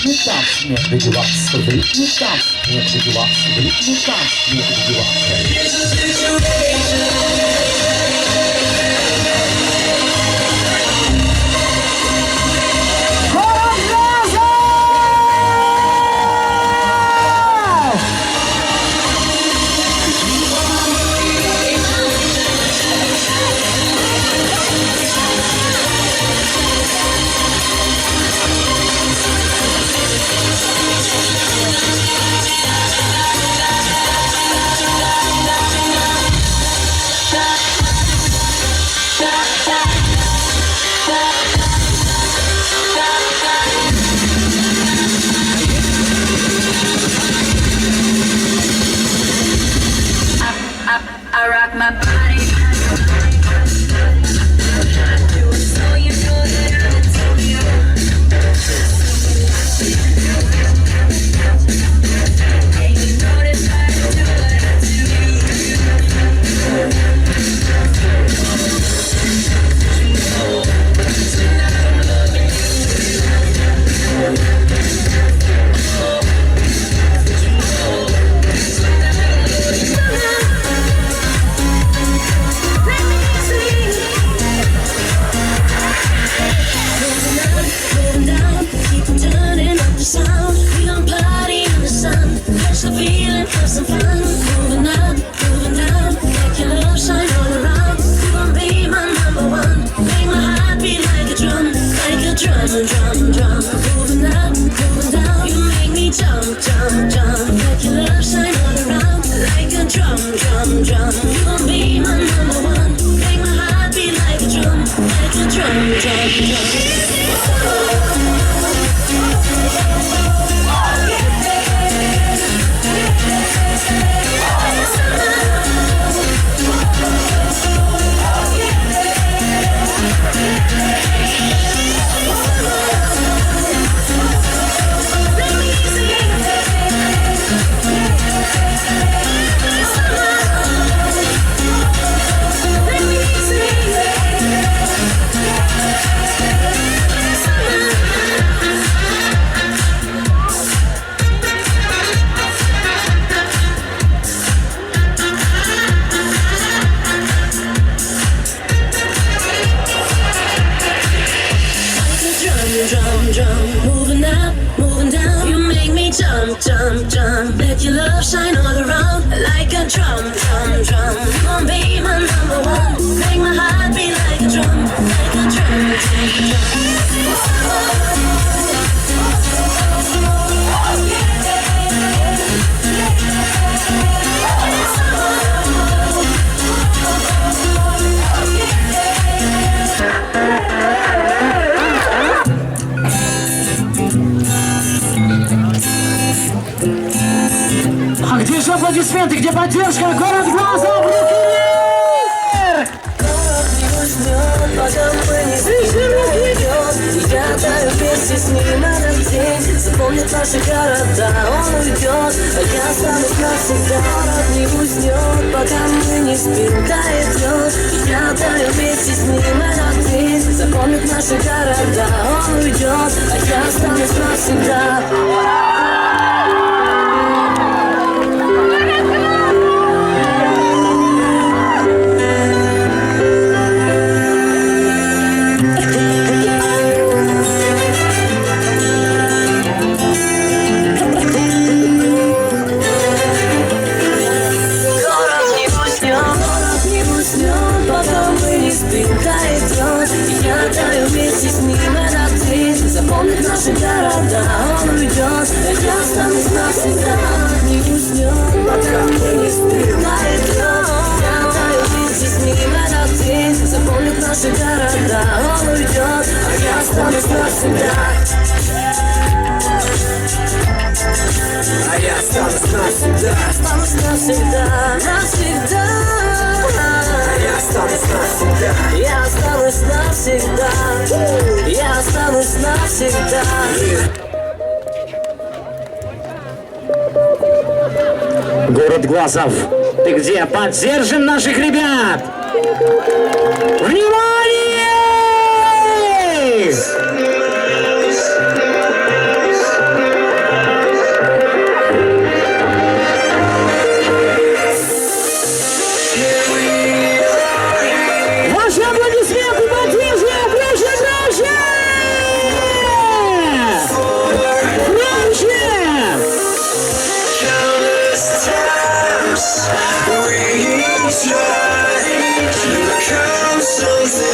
ритме танц, некуда деваться, в ритме танц, некуда деваться, в ритме танц, некуда деваться. I rock my body. So you know that I'm into you. And you notice I do what I sound, we gon' party in the sun. Catch the feeling, have some fun. Moving up, moving down. Make your love shine all around. You gon' be my number one. Make my heart beat like a drum, like a drum, drum, drum. Moving up, moving down. You make me jump, jump, jump. Make your love shine all around, like a drum, drum, drum. You gon' be my number one. Make my heart beat like a drum, like a drum, drum, drum. Jump, jump, let your love shine all around like a drum, drum, drum. You gon' be my number one. Make my heart beat like a drum, like a drum, drum, drum. А где же аплодисменты, где поддержка? Город Глазов, руки вверх! Я таю вместе с ним этот день. Запомнит наши города, он уйдет, а я останусь навсегда. Город не уснет, пока мы не спим, тает лед. Я таю вместе с ним этот день. Запомнит наши города, он уйдет, а я останусь навсегда. Запомнит наши города, он уйдет, а я останусь навсегда. Не уснет, пока мы не спим, тает лед. Я таю вместе с ним этот день. Запомнит наши города, он уйдет, а я останусь навсегда. А я останусь навсегда. Останусь навсегда, навсегда. Я останусь навсегда. Я останусь навсегда. Я останусь навсегда. Город Глазов, ты где? Поддержим наших ребят! Внимание! слезы.